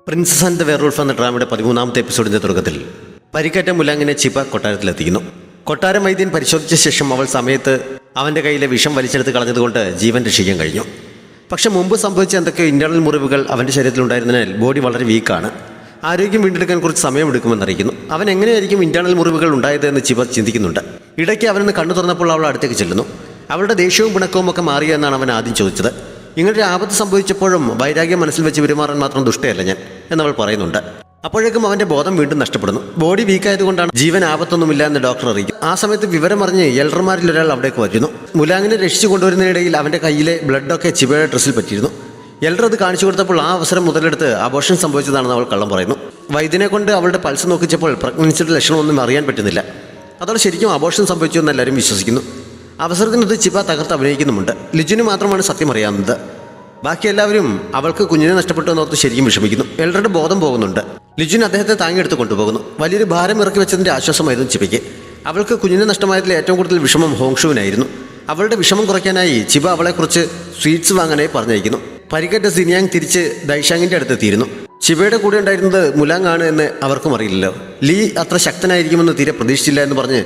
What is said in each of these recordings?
Princess and the werewolf എന്ന ഡ്രാമയുടെ 13ാമത്തെ എപ്പിസോഡിന്റെ തുടക്കത്തിൽ പരിക്കേറ്റ മുലാങ്ങിനെ ചിബ കൊട്ടാരത്തിലെത്തിക്കുന്നു. കൊട്ടാരം വൈദ്യൻ പരിശോധിച്ച ശേഷം അവൾ സമയത്ത് അവൻ്റെ കയ്യിലെ വിഷം വലിച്ചെടുത്ത് കളഞ്ഞതുകൊണ്ട് ജീവൻ രക്ഷിക്കാൻ കഴിഞ്ഞു. പക്ഷെ മുമ്പ് സംഭവിച്ച എന്തൊക്കെയോ ഇന്റേണൽ മുറിവുകൾ അവൻ്റെ ശരീരത്തിലുണ്ടായിരുന്നതിനാൽ ബോഡി വളരെ വീക്കാണ്. ആരോഗ്യം വീണ്ടെടുക്കാൻ കുറച്ച് സമയമെടുക്കുമെന്നറിയിക്കുന്നു. അവൻ എങ്ങനെയായിരിക്കും ഇന്റേണൽ മുറിവുകൾ ഉണ്ടായതെന്ന് ചിബ ചിന്തിക്കുന്നുണ്ട്. ഇടയ്ക്ക് അവനൊന്ന് കണ്ണു തുറന്നപ്പോൾ അവൾ അടുത്തേക്ക് ചെല്ലുന്നു. അവളുടെ ദേഷ്യവും പിണക്കവും ഒക്കെ മാറിയെന്നാണ് അവൻ ആദ്യം ചോദിച്ചത്. ഇങ്ങനൊരു ആപത്ത് സംഭവിച്ചപ്പോഴും വൈരാഗ്യം മനസ്സിൽ വെച്ച് പെരുമാറാൻ മാത്രം ദുഷ്ടയല്ല ഞാൻ എന്നവൾ പറയുന്നുണ്ട്. അപ്പോഴേക്കും അവൻ്റെ ബോധം വീണ്ടും നഷ്ടപ്പെടുന്നു. ബോഡി വീക്കായതുകൊണ്ടാണ് ജീവൻ ആപത്തൊന്നുമില്ല എന്ന് ഡോക്ടർ അറിയിക്കും. ആ സമയത്ത് വിവരമറിഞ്ഞ് എൽഡർമാരിൽ ഒരാൾ അവിടേക്ക് വരുന്നു. മുലാങ്ങിനെ രക്ഷിച്ചു കൊണ്ടുവരുന്നതിനിടയിൽ അവൻ്റെ കയ്യിലെ ബ്ലഡൊക്കെ ചിബയുടെ ഡ്രസ്സിൽ പറ്റിയിരുന്നു. എൽഡർ അത് കാണിച്ചു കൊടുത്തപ്പോൾ ആ അവസരം മുതലെടുത്ത് അബോർഷൻ സംഭവിച്ചതാണെന്ന് അവൾ കള്ളം പറയുന്നു. വൈദ്യനെ കൊണ്ട് അവളുടെ പൾസ് നോക്കിച്ചപ്പോൾ പ്രഗ്നൻസിയുടെ ലക്ഷണമൊന്നും അറിയാൻ പറ്റുന്നില്ല. അതോടെ ശരിക്കും അബോർഷൻ സംഭവിച്ചു എന്ന് എല്ലാവരും വിശ്വസിക്കുന്നു. അവസരത്തിനത് ചിബ തകർത്ത് അഭിനയിക്കുന്നുമുണ്ട്. ലിജുന് മാത്രമാണ് സത്യം അറിയാവുന്നത്. ബാക്കി എല്ലാവരും അവൾക്ക് കുഞ്ഞിനെ നഷ്ടപ്പെട്ടു എന്നോർത്ത് ശരിക്കും വിഷമിക്കുന്നു. എൽഡറുടെ ബോധം പോകുന്നുണ്ട്. ലിജുൻ അദ്ദേഹത്തെ താങ്ങിയെടുത്ത് കൊണ്ടുപോകുന്നു. വലിയൊരു ഭാരം ഇറക്കി വെച്ചതിൻ്റെ ആശ്വാസമായിരുന്നു ചിബയ്ക്ക്. അവൾക്ക് കുഞ്ഞിനെ നഷ്ടമായതിൽ ഏറ്റവും കൂടുതൽ വിഷമം ഹോങ്ഷുവിനായിരുന്നു. അവളുടെ വിഷമം കുറയ്ക്കാനായി ചിബ അവളെക്കുറിച്ച് സ്വീറ്റ്സ് വാങ്ങാനായി പറഞ്ഞയക്കുന്നു. പരിക്കേറ്റ സിനിയാങ് തിരിച്ച് ദൈഷാങ്ങിൻ്റെ അടുത്തെത്തിയിരുന്നു. ചിബയുടെ കൂടെ ഉണ്ടായിരുന്നത് മുലാങ് ആണ് എന്ന് അവർക്കും അറിയില്ലല്ലോ. ലീ അത്ര ശക്തനായിരിക്കുമെന്ന് തീരെ പ്രതീക്ഷിച്ചില്ല എന്ന് പറഞ്ഞ്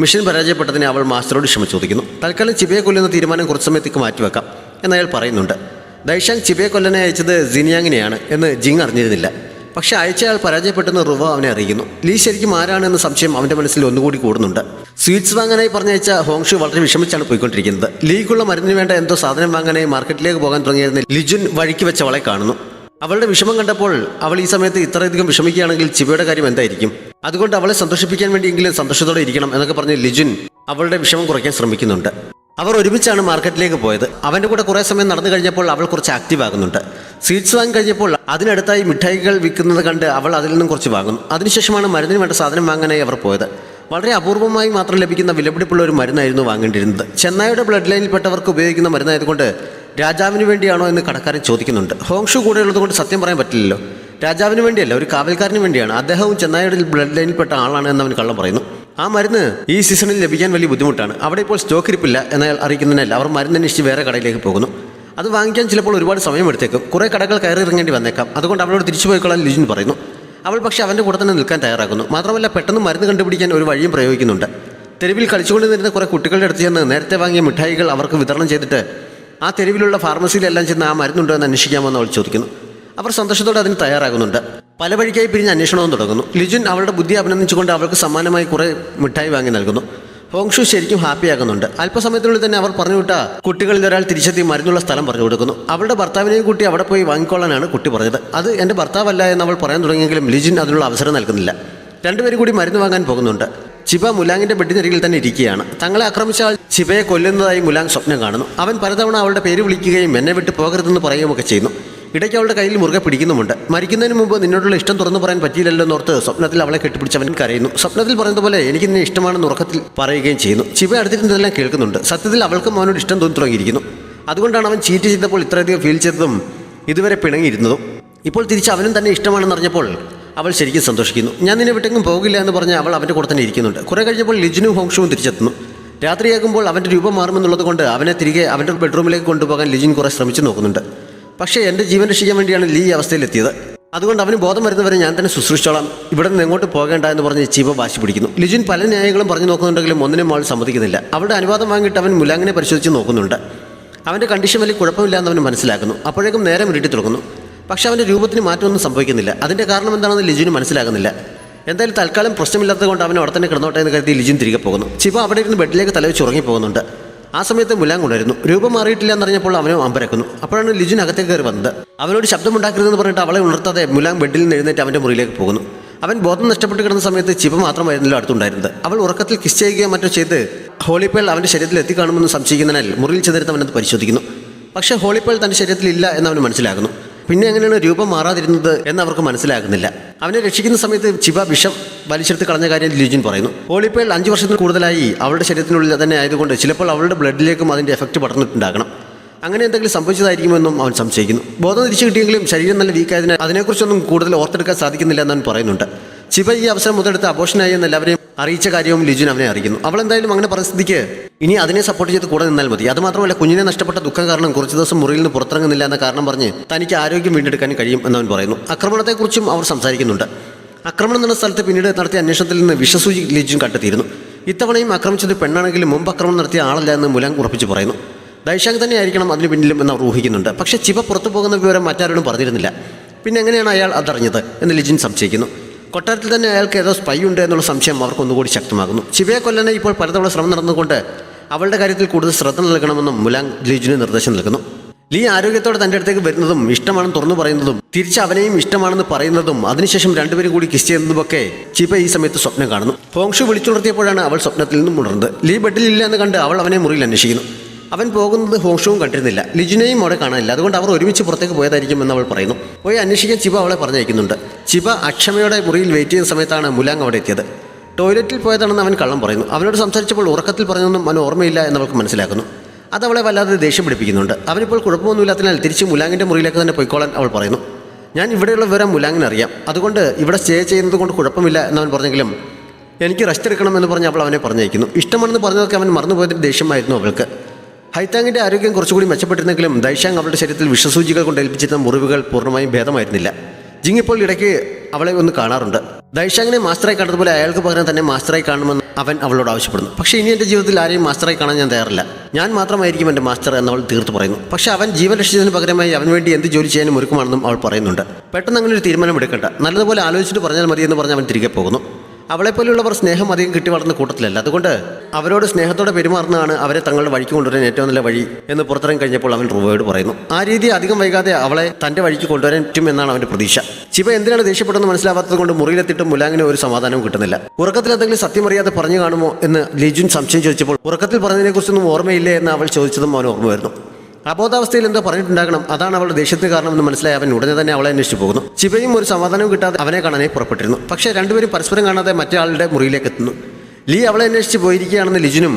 മിഷൻ പരാജയപ്പെട്ടതിനെ അവൾ മാസ്റ്ററോട് ക്ഷമ ചോദിക്കുന്നു. തൽക്കാലം ചിബയെ കൊല്ലുന്ന തീരുമാനം കുറച്ച് സമയത്തേക്ക് മാറ്റിവെക്കാം എന്നയാൾ പറയുന്നുണ്ട്. ദൈഷാങ് ചിബയെ കൊല്ലനെ അയച്ചത് സിനിയാങ്ങിനെയാണ് എന്ന് ജിങ് അറിഞ്ഞിരുന്നില്ല. പക്ഷേ അയച്ചയാൾ പരാജയപ്പെട്ടെന്ന് റുവ അവനെ അറിയിക്കുന്നു. ലീ ശരിക്കും ആരാണെന്ന സംശയം അവൻ്റെ മനസ്സിൽ ഒന്നുകൂടി കൂടുന്നുണ്ട്. സ്വീറ്റ്സ് വാങ്ങാനായി പറഞ്ഞയച്ച ഹോങ്ഷു വളരെ വിഷമിച്ചാണ് പോയിക്കൊണ്ടിരിക്കുന്നത്. ലീക്കുള്ള മരുന്നിന് വേണ്ട എന്തോ സാധനം വാങ്ങാനായി മാർക്കറ്റിലേക്ക് പോകാൻ തുടങ്ങിയിരുന്ന ലിജുൻ വഴിക്ക് വെച്ച് അവളെ കാണുന്നു. അവളുടെ വിഷമം കണ്ടപ്പോൾ അവൾ ഈ സമയത്ത് ഇത്രയധികം വിഷമിക്കുകയാണെങ്കിൽ ചിബയുടെ കാര്യം എന്തായിരിക്കും? അതുകൊണ്ട് അവളെ സന്തോഷിപ്പിക്കാൻ വേണ്ടിയെങ്കിലും സന്തോഷത്തോടെ ഇരിക്കണം എന്നൊക്കെ പറഞ്ഞ് ലിജുൻ അവളുടെ വിഷമം കുറയ്ക്കാൻ ശ്രമിക്കുന്നുണ്ട്. അവർ ഒരുമിച്ചാണ് മാർക്കറ്റിലേക്ക് പോയത്. അവൻ്റെ കൂടെ കുറേ സമയം നടന്നു കഴിഞ്ഞപ്പോൾ അവൾ കുറച്ച് ആക്റ്റീവ് ആകുന്നുണ്ട്. സ്വീറ്റ്സ് വാങ്ങി കഴിഞ്ഞപ്പോൾ അതിനടുത്തായി മിഠായികൾ വിൽക്കുന്നത് കണ്ട് അവൾ അതിൽ നിന്നും കുറച്ച് വാങ്ങുന്നു. അതിനുശേഷമാണ് മരുന്നിന് വേണ്ട സാധനം വാങ്ങാനായി അവർ പോയത്. വളരെ അപൂർവമായി മാത്രം ലഭിക്കുന്ന വിലപിടിപ്പുള്ള ഒരു മരുന്നായിരുന്നു വാങ്ങേണ്ടിയിരുന്നത്. ചെന്നായുടെ ബ്ലഡ് ലൈനിൽപ്പെട്ടവർക്ക് ഉപയോഗിക്കുന്ന മരുന്നായതുകൊണ്ട് രാജാവിന് വേണ്ടിയാണോ എന്ന് കടക്കാരൻ ചോദിക്കുന്നുണ്ട്. ഹോങ്ഷു കൂടെ ഉള്ളതുകൊണ്ട് സത്യം പറയാൻ പറ്റില്ലല്ലോ. രാജാവിന് വേണ്ടിയല്ല, ഒരു കാവൽക്കാരന് വേണ്ടിയാണ്. അദ്ദേഹവും ചെന്നായുടെ ബ്ലഡ് ലൈനിൽപ്പെട്ട ആളാണ് എന്ന് അവൻ കള്ളം പറയുന്നു. ആ മരുന്ന് ഈ സീസണിൽ ലഭിക്കാൻ വലിയ ബുദ്ധിമുട്ടാണ്. അവിടെ ഇപ്പോൾ സ്റ്റോക്ക് ഇരിപ്പില്ല എന്നയാൾ അറിയിക്കുന്നതിനാൽ അവർ മരുന്ന് അന്വേഷിച്ച് വേറെ കടയിലേക്ക് പോകുന്നു. അത് വാങ്ങിക്കാൻ ചിലപ്പോൾ ഒരുപാട് സമയമെടുത്തേക്കും. കുറേ കടകൾ കയറി ഇറങ്ങേണ്ടി വന്നേക്കാം. അതുകൊണ്ട് അവളോട് തിരിച്ചു പോയിക്കൊള്ളാൻ ലിജുൻ പറയുന്നു. അവൾ പക്ഷേ അവൻ്റെ കൂടെ തന്നെ നിൽക്കാൻ തയ്യാറാക്കുന്നു. മാത്രമല്ല പെട്ടെന്ന് മരുന്ന് കണ്ടുപിടിക്കാൻ ഒരു വഴിയും പ്രയോഗിക്കുന്നുണ്ട്. തെരുവിൽ കളിച്ചുകൊണ്ട് നിന്നിരുന്ന കുറേ കുട്ടികളുടെ അടുത്ത് ചെന്ന് നേരത്തെ വാങ്ങിയ മിഠായികൾ അവർക്ക് വിതരണം ചെയ്തിട്ട് ആ തെരുവിലുള്ള ഫാർമസിയിലെല്ലാം ചെന്ന് ആ മരുന്നുണ്ടോ എന്ന് അന്വേഷിക്കാമെന്ന് അവൾ ചോദിക്കുന്നു. അവർ സന്തോഷത്തോടെ അതിന് തയ്യാറാകുന്നുണ്ട്. പല വഴിക്കായി പിരിഞ്ഞ് അന്വേഷണവും തുടങ്ങുന്നു. ലിജുൻ അവളുടെ ബുദ്ധി അഭിനന്ദിച്ചുകൊണ്ട് അവൾക്ക് സമ്മാനമായി കുറേ മിഠായി വാങ്ങി നൽകുന്നു. ഹോങ്ഷു ശരിക്കും ഹാപ്പിയാകുന്നുണ്ട്. അല്പസമയത്തിനുള്ളിൽ തന്നെ അവർ പറഞ്ഞുവിട്ട കുട്ടികളിൽ ഒരാൾ തിരിച്ചെത്തി മരുന്നുള്ള സ്ഥലം പറഞ്ഞു കൊടുക്കുന്നു. അവളുടെ ഭർത്താവിനെയും കൂട്ടി അവിടെ പോയി വാങ്ങിക്കൊള്ളാനാണ് കുട്ടി പറഞ്ഞത്. അത് എൻ്റെ ഭർത്താവല്ല എന്ന് അവൾ പറയാൻ തുടങ്ങിയെങ്കിലും ലിജുൻ അതിനുള്ള അവസരം നൽകുന്നില്ല. രണ്ടുപേരും കൂടി മരുന്ന് വാങ്ങാൻ പോകുന്നുണ്ട്. ചിബ മുലാങ്ങിന്റെ ബെഡിനരികിൽ തന്നെ ഇരിക്കുകയാണ്. തങ്ങളെ ആക്രമിച്ച ആൾ ചിബയെ കൊല്ലുന്നതായി മുലാങ് സ്വപ്നം കാണുന്നു. അവൻ പലതവണ അവളുടെ പേര് വിളിക്കുകയും എന്നെ വിട്ട് പോകരുതെന്ന് പറയുകയുമൊക്കെ ചെയ്യുന്നു. ഇടയ്ക്ക് അവളുടെ കയ്യിൽ മുറുകെ പിടിക്കുന്നുമുണ്ട്. മരിക്കുന്നതിന് മുമ്പ് നിന്നോടുള്ള ഇഷ്ടം തുറന്നു പറയാൻ പറ്റിയില്ലല്ലോ എന്നോർത്ത് സ്വപ്നത്തിൽ അവളെ കെട്ടിപ്പിടിച്ചവൻ കരയുന്നു. സ്വപ്നത്തിൽ പറയുന്നതുപോലെ എനിക്ക് നിന്നെ ഇഷ്ടമാണെന്ന് ഉറക്കത്തിൽ പറയുകയും ചെയ്യുന്നു. ചിബ അടുത്തിരുന്നതെല്ലാം കേൾക്കുന്നുണ്ട്. സത്യത്തിൽ അവൾക്കും അവനോട് ഇഷ്ടം തോന്നി തുടങ്ങിയിരിക്കുന്നു. അതുകൊണ്ടാണ് അവൻ ചീറ്റ് ചെയ്തപ്പോൾ ഇത്രയധികം ഫീൽ ചെയ്തതും ഇതുവരെ പിണങ്ങിയിരുന്നതും. ഇപ്പോൾ തിരിച്ച് അവനും തന്നെ ഇഷ്ടമാണെന്ന് അറിഞ്ഞപ്പോൾ അവൾ ശരിക്കും സന്തോഷിക്കുന്നു. ഞാൻ നിന്നെ വിട്ടെങ്കിലും പോകില്ല എന്ന് പറഞ്ഞ് അവൾ അവൻ്റെ കൂടെ തന്നെ ഇരിക്കുന്നുണ്ട്. കുറേ കഴിഞ്ഞപ്പോൾ ലിജുനും ഹോങ്ഷുവും തിരിച്ചെത്തുന്നു. രാത്രിയാകുമ്പോൾ അവൻ്റെ രൂപം മാറുമെന്നുള്ളത് കൊണ്ട് അവനെ തിരികെ അവൻ്റെ ബെഡ്റൂമിലേക്ക് കൊണ്ടുപോകാൻ ലിജുൻ കുറേ ശ്രമിച്ചു നോക്കുന്നുണ്ട്. പക്ഷേ എൻ്റെ ജീവൻ രക്ഷിക്കാൻ വേണ്ടിയാണ് ലീ അവസ്ഥയിലെത്തിയത്. അതുകൊണ്ട് അവന് ബോധം വരുന്നവരെ ഞാൻ തന്നെ ശുശ്രൂഷിച്ചോളാം, ഇവിടെ നിന്ന് എങ്ങോട്ട് പോകേണ്ട എന്ന് പറഞ്ഞ് ചിബ വാശി പിടിക്കുന്നു. ലിജുൻ പല ന്യായങ്ങളും പറഞ്ഞു നോക്കുന്നുണ്ടെങ്കിലും ഒന്നിനും അവൾ സമ്മതിക്കുന്നില്ല. അവളുടെ അനുവാദം വാങ്ങിയിട്ട് അവൻ മുലാങ്ങിനെ പരിശോധിച്ച് നോക്കുന്നുണ്ട്. അവൻ്റെ കണ്ടീഷൻ വലിയ കുഴപ്പമില്ല എന്ന് അവൻ മനസ്സിലാക്കുന്നു. അപ്പോഴേക്കും നേരം ഇരുട്ടി തുടങ്ങുന്നു. പക്ഷേ അവൻ്റെ രൂപത്തിന് മാറ്റമൊന്നും സംഭവിക്കുന്നില്ല. അതിൻ്റെ കാരണം എന്താണെന്ന് ലിജുന് മനസ്സിലാകുന്നില്ല. എന്തായാലും തൽക്കാലം പ്രശ്നമില്ലാത്തത് കൊണ്ട് അവൻ അവിടെ തന്നെ കിടന്നോട്ടെ എന്ന് കരുതി ലിജുൻ തിരികെ പോകുന്നു. ചിബ അവിടെ ഇരുന്ന് ബെഡിലേക്ക് തലവെച്ച് ഉറങ്ങിപ്പോകുന്നുണ്ട്. ആ സമയത്ത് മുലാങ് ഉണരുന്നു. രൂപം മാറിയിട്ടില്ല എന്നറിഞ്ഞപ്പോൾ അവനും അമ്പരക്കുന്നു. അപ്പോഴാണ് ലിജുൻ അകത്തേക്ക് കയറി വന്നത്. അവനോട് ശബ്ദമുണ്ടാക്കരുതെന്ന് പറഞ്ഞിട്ട് അവളെ ഉണർത്താതെ മുലാങ് ബെഡിൽ നിന്ന് എഴുന്നേറ്റ് അവൻ്റെ മുറിയിലേക്ക് പോകുന്നു. അവൻ ബോധം നഷ്ടപ്പെട്ട് കിടന്ന സമയത്ത് ചിബ മാത്രമായിരുന്നല്ലോ അടുത്തുണ്ടായിരുന്നത്. അവൾ ഉറക്കത്തിൽ കിസ് ചെയ്യുകയോ മറ്റോ ചെയ്ത് ഹോളിപ്പേൾ അവൻ്റെ ശരീരത്തിൽ എത്തിക്കാണുമെന്ന് സംശയിക്കുന്നതിനാൽ മുറിയിൽ ചെന്നിരുന്ന് അവനത് പരിശോധിക്കുന്നു. പക്ഷേ ഹോളിപ്പേൾ തൻ്റെ ശരീരത്തിലില്ല എന്നവന് മനസ്സിലാകുന്നു. പിന്നെ എങ്ങനെയാണ് രൂപം മാറാതിരുന്നത് എന്ന് അവർക്ക് മനസ്സിലാകുന്നില്ല. അവനെ രക്ഷിക്കുന്ന സമയത്ത് ചിബ വിഷം വലിച്ചെടുത്ത് കളഞ്ഞ കാര്യം ലിജുൻ പറയുന്നു. ഹോളിപ്പേൾ 5 വർഷത്തിൽ കൂടുതലായി അവളുടെ ശരീരത്തിനുള്ളിൽ തന്നെ ആയതുകൊണ്ട് ചിലപ്പോൾ അവളുടെ ബ്ലഡിലേക്കും അതിൻ്റെ എഫക്റ്റ് പടർന്നിട്ടുണ്ടാകണം. അങ്ങനെ എന്തെങ്കിലും സംഭവിച്ചതായിരിക്കുമെന്നും അവൻ സംശയിക്കുന്നു. ബോധം തിരിച്ചു കിട്ടിയെങ്കിലും ശരീരം നല്ല വീക്കായതിനാൽ അതിനെക്കുറിച്ചൊന്നും കൂടുതൽ ഓർത്തെടുക്കാൻ സാധിക്കുന്നില്ല എന്നവൻ പറയുന്നുണ്ട്. ചിബ ഈ അവസരം മുതലെടുത്ത് അബോഷനായി എന്ന് എല്ലാവരെയും അറിയിച്ച കാര്യവും ലിജുൻ അവനെ അറിയിക്കുന്നു. അവൾ എന്തായാലും അങ്ങനെ പരിസ്ഥിതിക്ക് ഇനി അതിനെ സപ്പോർട്ട് ചെയ്ത് കൂടെ നിന്നാൽ മതി. അതുമാത്രമല്ല, കുഞ്ഞിനെ നഷ്ടപ്പെട്ട ദുഃഖം കാരണം കുറച്ച് ദിവസം മുറിയിൽ നിന്ന് പുറത്തിറങ്ങുന്നില്ല എന്ന കാരണം പറഞ്ഞ് തനിക്ക് ആരോഗ്യം വീണ്ടെടുക്കാൻ കഴിയും എന്നവൻ പറയുന്നു. ആക്രമണത്തെക്കുറിച്ചും അവർ സംസാരിക്കുന്നുണ്ട്. ആക്രമണം നടന്ന സ്ഥലത്ത് പിന്നീട് നടത്തിയ അന്വേഷണത്തിൽ നിന്ന് വിഷസൂചി ലിജുൻ കണ്ടെത്തിയിരുന്നു. ഇത്തവണയും ആക്രമിച്ചത് പെണ്ണാണെങ്കിലും മുമ്പ് ആക്രമണം നടത്തിയ ആളല്ല എന്ന് മുലാങ് ഉറപ്പിച്ച് പറയുന്നു. ദൈഷാങ് തന്നെ ആയിരിക്കണം അതിന് പിന്നിലും എന്ന് അവർ ഊഹിക്കുന്നുണ്ട്. പക്ഷേ ചിബ പുറത്തു പോകുന്ന വിവരം മറ്റാരോടും പറഞ്ഞിരുന്നില്ല. പിന്നെ എങ്ങനെയാണ് അയാൾ അതറിഞ്ഞത് എന്ന് ലിജിൻ സംശയിക്കുന്നു. കൊട്ടാരത്തിൽ തന്നെ അയാൾക്ക് ഏതോ സ്പൈ ഉണ്ട് എന്നുള്ള സംശയം അവർക്കൊന്നുകൂടി ശക്തമാകുന്നു. ചിബയെ കൊല്ലാനെ ഇപ്പോൾ പലതവണ ശ്രമം നടന്നുകൊണ്ട് അവളുടെ കാര്യത്തിൽ കൂടുതൽ ശ്രദ്ധ നൽകണമെന്നും മുലാങ് ലിജിന് നിർദ്ദേശം നൽകുന്നു. ലീ ആരോഗ്യത്തോടെ തൻ്റെ അടുത്തേക്ക് വരുന്നതും ഇഷ്ടമാണെന്ന് തുറന്നു പറയുന്നതും തിരിച്ച് അവനെയും ഇഷ്ടമാണെന്ന് പറയുന്നതും അതിനുശേഷം രണ്ടുപേരും കൂടി കിസ് ചെയ്യുന്നതുമൊക്കെ ചിബ ഈ സമയത്ത് സ്വപ്നം കാണുന്നു. ഫോങ്ഷു വിളിച്ചുണർത്തിയപ്പോഴാണ് അവൾ സ്വപ്നത്തിൽ നിന്നും ഉണർന്നത്. ലീ ബെഡിലില്ല എന്ന് കണ്ട് അവൾ അവനെ മുറിയിൽ അന്വേഷിക്കുന്നു. അവൻ പോകുന്നത് ഹോങ്ഷുവും കണ്ടിരുന്നില്ല. ലിജുനെയും അവിടെ കാണാനില്ല. അതുകൊണ്ട് അവർ ഒരുമിച്ച് പുറത്തേക്ക് പോയതായിരിക്കുമെന്ന് അവൾ പറയുന്നു. പോയി അന്വേഷിക്കാൻ ചിബ അവളെ പറഞ്ഞയക്കുന്നുണ്ട്. ചിബ അക്ഷമയുടെ മുറിയിൽ വെയിറ്റ് ചെയ്യുന്ന സമയത്താണ് മുലാങ് അവിടെ എത്തിയത്. ടോയ്ലറ്റിൽ പോയതാണെന്ന് അവൻ കള്ളം പറയുന്നു. അവനോട് സംസാരിച്ചപ്പോൾ ഉറക്കത്തിൽ പറഞ്ഞൊന്നും അവൻ ഓർമ്മയില്ല എന്നവൾക്ക് മനസ്സിലാക്കുന്നു. അതവളെ വല്ലാതെ ദേഷ്യം പിടിപ്പിക്കുന്നുണ്ട്. അവനിപ്പോൾ കുഴപ്പമൊന്നുമില്ലാത്തതിനാൽ തിരിച്ച് മുലാങ്ങിൻ്റെ മുറിയിലേക്ക് തന്നെ പോയിക്കോളാൻ അവൾ പറയുന്നു. ഞാൻ ഇവിടെയുള്ള വിവരം മുലാങ്ങിന് അറിയാം, അതുകൊണ്ട് ഇവിടെ സ്റ്റേ ചെയ്യുന്നത് കൊണ്ട് കുഴപ്പമില്ല എന്നവൻ പറഞ്ഞെങ്കിലും എനിക്ക് റെസ്റ്റ് എടുക്കണമെന്ന് പറഞ്ഞ് അവൾ അവനെ പറഞ്ഞയക്കുന്നു. ഇഷ്ടമാണെന്ന് പറഞ്ഞതൊക്കെ അവൻ മറന്നുപോയതിൻ്റെ ദേഷ്യമായിരുന്നു അവൾക്ക്. ഹൈത്താങ്ങിൻ്റെ ആരോഗ്യം കുറച്ചുകൂടി മെച്ചപ്പെട്ടിരുന്നെങ്കിലും ദൈഷാങ് അവളുടെ ശരീരത്തിൽ വിഷസൂചികൾ കൊണ്ട് ഏൽപ്പിച്ചിരുന്ന മുറിവുകൾ പൂർണ്ണമായും ഭേദമായിരുന്നില്ല. ജിങ് ഇപ്പോൾ ഇടയ്ക്ക് അവളെ ഒന്ന് കാണാറുണ്ട്. ദൈഷാങ്ങിനെ മാസ്റ്ററായി കണ്ടതുപോലെ അയാൾക്ക് പകരം തന്നെ മാസ്റ്ററായി കാണണമെന്ന് അവൻ അവളോട് ആവശ്യപ്പെടുന്നു. പക്ഷേ ഇനി എൻ്റെ ജീവിതത്തിൽ ആരെയും മാസ്റ്ററായി കാണാൻ ഞാൻ തയ്യാറില്ല, ഞാൻ മാത്രമായിരിക്കും എൻ്റെ മാസ്റ്റർ എന്നവൾ തീർത്തു പറയുന്നു. പക്ഷേ അവൻ ജീവൻ രക്ഷിച്ചതിന് പകരമായി അവന് വേണ്ടി എന്ത് ജോലി ചെയ്യാനും ഒരുക്കമാണെന്നും അവൾ പറയുന്നുണ്ട്. പെട്ടെന്ന് അങ്ങനെ ഒരു തീരുമാനം എടുക്കണ്ട, നല്ലതുപോലെ ആലോചിച്ചിട്ട് പറഞ്ഞാൽ മതി എന്ന് പറഞ്ഞ് അവൻ തിരികെ പോകുന്നു. അവളെപ്പോലെയുള്ളവർ സ്നേഹം അധികം കിട്ടി വളർന്ന കൂട്ടത്തിലല്ല. അതുകൊണ്ട് അവരോട് സ്നേഹത്തോടെ പെരുമാറുന്നതാണ് അവരെ തങ്ങളുടെ വഴിക്ക് കൊണ്ടുവരാൻ ഏറ്റവും നല്ല വഴി എന്ന് പുറത്തിറങ്ങി കഴിഞ്ഞപ്പോൾ അവൻ റുവയോട് പറയുന്നു. ആ രീതി അധികം വൈകാതെ അവളെ തൻ്റെ വഴിക്ക് കൊണ്ടുവരാൻ പറ്റും എന്നാണ് അവൻ്റെ പ്രതീക്ഷ. ചിബ എന്തിനാണ് ദേഷ്യപ്പെടുന്നത് മനസ്സിലാവാത്തത് കൊണ്ട് മുറിയിലെത്തിയിട്ടും മുലാങ്ങിന് ഒരു സമാധാനവും കിട്ടുന്നില്ല. ഉറക്കത്തിൽ എന്തെങ്കിലും സത്യം അറിയാതെ പറഞ്ഞു കാണുമോ എന്ന് ലിജുൻ സംശയം ചോദിച്ചപ്പോൾ ഉറക്കത്തിൽ പറഞ്ഞതിനെക്കുറിച്ചൊന്നും ഓർമ്മയില്ലേ എന്ന് അവൾ ചോദിച്ചതും അവൻ ഓർമ്മ വരുന്നു. അബോധാവസ്ഥയിൽ എന്തോ പറഞ്ഞിട്ടുണ്ടാകണം, അതാണ് അവളുടെ ദേഷ്യത്തിന് കാരണമെന്ന് മനസ്സിലായി അവൻ ഉടനെ തന്നെ അവളെ അന്വേഷിച്ചു പോകുന്നു. ചിബയും ഒരു സമാധാനവും കിട്ടാതെ അവനെ കാണാനായി പുറപ്പെട്ടിരുന്നു. പക്ഷേ രണ്ടുപേരും പരസ്പരം കാണാതെ മറ്റേ ആളുടെ മുറിയിലേക്ക് എത്തുന്നു. ലീ അവളെ അന്വേഷിച്ച് പോയിരിക്കുകയാണെന്ന് ലിജുനും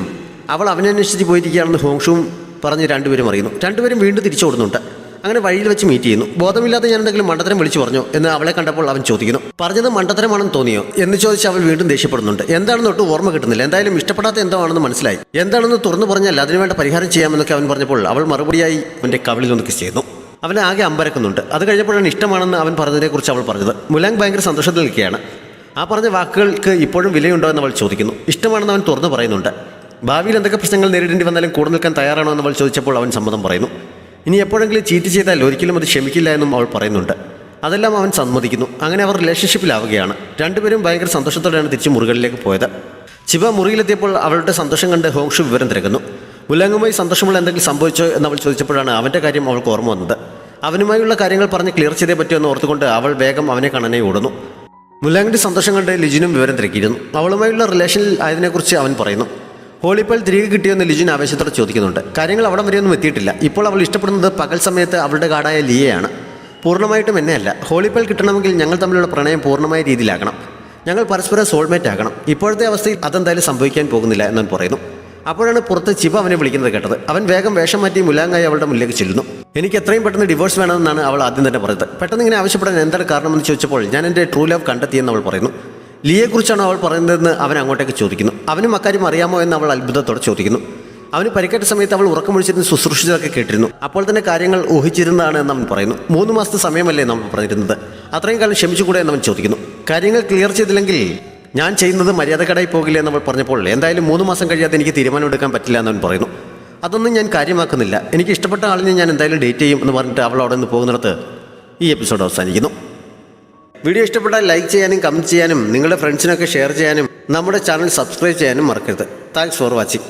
അവൾ അവനെ അന്വേഷിച്ച് പോയിരിക്കുകയാണെന്ന് ഹോങ്ഷുവും പറഞ്ഞ് രണ്ടുപേരും അറിയുന്നു. രണ്ടുപേരും വീണ്ടും തിരിച്ചോടുന്നുണ്ട്. അങ്ങനെ വഴിയിൽ വെച്ച് മീറ്റ് ചെയ്യുന്നു. ബോധമില്ലാതെ ഞാൻ എന്തെങ്കിലും മണ്ടത്തരം വിളിച്ചു പറഞ്ഞോ എന്ന് അവളെ കണ്ടപ്പോൾ അവൻ ചോദിക്കുന്നു. പറഞ്ഞത് മണ്ടത്തരമാണെന്ന് തോന്നിയോ എന്ന് ചോദിച്ച് അവൾ വീണ്ടും ദേഷ്യപ്പെടുന്നുണ്ട്. എന്താണെന്ന് ഒട്ടും ഓർമ്മ കിട്ടുന്നില്ല. എന്തായാലും ഇഷ്ടപ്പെടാത്ത എന്തോ ആണെന്ന് മനസ്സിലായി. എന്താണെന്ന് തുറന്നു പറഞ്ഞാൽ അതിനുവേണ്ട പരിഹാരം ചെയ്യാമെന്നൊക്കെ അവൻ പറഞ്ഞപ്പോൾ അവൾ മറുപടിയായി അവൻ്റെ കവിളിൽ ഒന്ന് കിസ് ചെയ്യുന്നു. അവനെ ആകെ അമ്പരക്കുന്നുണ്ട്. അത് കഴിഞ്ഞപ്പോഴാണ് ഇഷ്ടമാണെന്ന് അവൻ പറഞ്ഞതിനെക്കുറിച്ച് അവൾ പറഞ്ഞത്. മുലാങ് ഭയങ്കര സന്തോഷത്തിൽ നിൽക്കുകയാണ്. ആ പറഞ്ഞ വാക്കുകൾക്ക് ഇപ്പോഴും വിലയുണ്ടോ എന്ന് അവൾ ചോദിക്കുന്നു. ഇഷ്ടമാണെന്ന് അവൻ തുറന്നു പറയുന്നുണ്ട്. ഭാവിയിൽ എന്തൊക്കെ പ്രശ്നങ്ങൾ നേരിടേണ്ടി വന്നാലും കൂടെ നിൽക്കാൻ തയ്യാറാണോ എന്ന് അവൾ ചോദിച്ചപ്പോൾ അവൻ സമ്മതം പറയുന്നു. ഇനി എപ്പോഴെങ്കിലും ചീറ്റ് ചെയ്താൽ ഒരിക്കലും അത് ക്ഷമിക്കില്ല എന്നും അവൾ പറയുന്നുണ്ട്. അതെല്ലാം അവൻ സമ്മതിക്കുന്നു. അങ്ങനെ അവർ റിലേഷൻഷിപ്പിലാവുകയാണ്. രണ്ടുപേരും ഭയങ്കര സന്തോഷത്തോടെയാണ് തിരിച്ച് മുറികളിലേക്ക് പോയത്. ചിബ മുറിയിലെത്തിയപ്പോൾ അവളുടെ സന്തോഷം കണ്ട് ഹോങ്ഷു വിവരം തിരക്കുന്നു. മുലാങ്ങുമായി സന്തോഷമുള്ള എന്തെങ്കിലും സംഭവിച്ചോ എന്ന് അവൾ ചോദിച്ചപ്പോഴാണ് അവൻ്റെ കാര്യം അവൾക്ക് ഓർമ്മ വന്നത്. അവനുമായുള്ള കാര്യങ്ങൾ പറഞ്ഞ് ക്ലിയർ ചെയ്തേ പറ്റുമോ എന്ന് ഓർത്തുകൊണ്ട് അവൾ വേഗം അവനെ കാണാനായി ഓടുന്നു. മുലാങ്ങിൻ്റെ സന്തോഷം കണ്ട് ലിജിനും വിവരം തിരക്കിയിരുന്നു. അവളുമായുള്ള റിലേഷനിൽ ആയതിനെക്കുറിച്ച് അവൻ പറയുന്നു. ഹോളിപ്പൽ തിരികെ കിട്ടിയെന്ന് ലിജിൻ ആവേശത്തോടെ ചോദിക്കുന്നുണ്ട്. കാര്യങ്ങൾ അവിടെ വരെയൊന്നും എത്തിയിട്ടില്ല. ഇപ്പോൾ അവൾ ഇഷ്ടപ്പെടുന്നത് പകൽ സമയത്ത് അവളുടെ ഗാഡായ ലിയയാണ്, പൂർണ്ണമായിട്ടും എന്നെയല്ല. ഹോളിപ്പൽ കിട്ടണമെങ്കിൽ ഞങ്ങൾ തമ്മിലുള്ള പ്രണയം പൂർണ്ണമായ രീതിയിലാകണം. ഞങ്ങൾ പരസ്പരം സോൾമേറ്റ് ആകണം. ഇപ്പോഴത്തെ അവസ്ഥയിൽ അതെന്തായാലും സംഭവിക്കാൻ പോകുന്നില്ല എന്നവൻ പറയുന്നു. അപ്പോഴാണ് പുറത്ത് ചിബ അവനെ വിളിക്കുന്നത് കേട്ടത്. അവൻ വേഗം വേഷം മാറ്റി മുലാങ്ങായി അവളുടെ മുന്നിലേക്ക് ചെല്ലുന്നു. എനിക്ക് എത്രയും പെട്ടെന്ന് ഡിവോഴ്സ് വേണമെന്നാണ് അവൾ ആദ്യം തന്നെ പറഞ്ഞത്. പെട്ടെന്ന് ഇങ്ങനെ ആവശ്യപ്പെടാൻ എന്താണ് കാരണമെന്ന് ചോദിച്ചപ്പോൾ ഞാൻ എൻ്റെ ട്രൂ ലവ് കണ്ടെത്തിയെന്ന് അവൾ പറയുന്നു. ലിയെക്കുറിച്ചാണ് അവൾ പറയുന്നതെന്ന് അവൻ അങ്ങോട്ടേക്ക് ചോദിക്കുന്നു. അവനും അക്കാര്യം അറിയാമോ എന്ന് അവൾ അത്ഭുതത്തോടെ ചോദിക്കുന്നു. അവന് പരിക്കേറ്റ സമയത്ത് അവൾ ഉറക്കമൊഴിച്ചിരുന്ന് ശുശ്രൂഷിച്ചതൊക്കെ കേട്ടിരുന്നു. അപ്പോൾ തന്നെ കാര്യങ്ങൾ ഊഹിച്ചിരുന്നതാണ് എന്ന് അവൻ പറയുന്നു. 3 മാസത്തെ സമയമല്ലേ നമ്മൾ പറഞ്ഞിരുന്നത്, അത്രയും കാലം ക്ഷമിച്ചുകൂടെ എന്നവൻ ചോദിക്കുന്നു. കാര്യങ്ങൾ ക്ലിയർ ചെയ്തില്ലെങ്കിൽ ഞാൻ ചെയ്യുന്നത് മര്യാദക്കടായി പോകില്ല എന്നവൾ പറഞ്ഞപ്പോൾ എന്തായാലും 3 മാസം കഴിയാതെ എനിക്ക് തീരുമാനമെടുക്കാൻ പറ്റില്ല എന്നവൻ പറയുന്നു. അതൊന്നും ഞാൻ കാര്യമാക്കുന്നില്ല, എനിക്ക് ഇഷ്ടപ്പെട്ട ആളിനെ ഞാൻ എന്തായാലും ഡേറ്റ് ചെയ്യും എന്ന് പറഞ്ഞിട്ട് അവൾ അവിടെ നിന്ന് പോകുന്നിടത്ത് ഈ എപ്പിസോഡ് അവസാനിക്കുന്നു. വീഡിയോ ഇഷ്ടപ്പെട്ടാൽ ലൈക്ക് ചെയ്യാനും കമൻറ്റ് ചെയ്യാനും നിങ്ങളുടെ ഫ്രണ്ട്സിനൊക്കെ ഷെയർ ചെയ്യാനും നമ്മുടെ ചാനൽ സബ്സ്ക്രൈബ് ചെയ്യാനും മറക്കരുത്. Thanks for watching.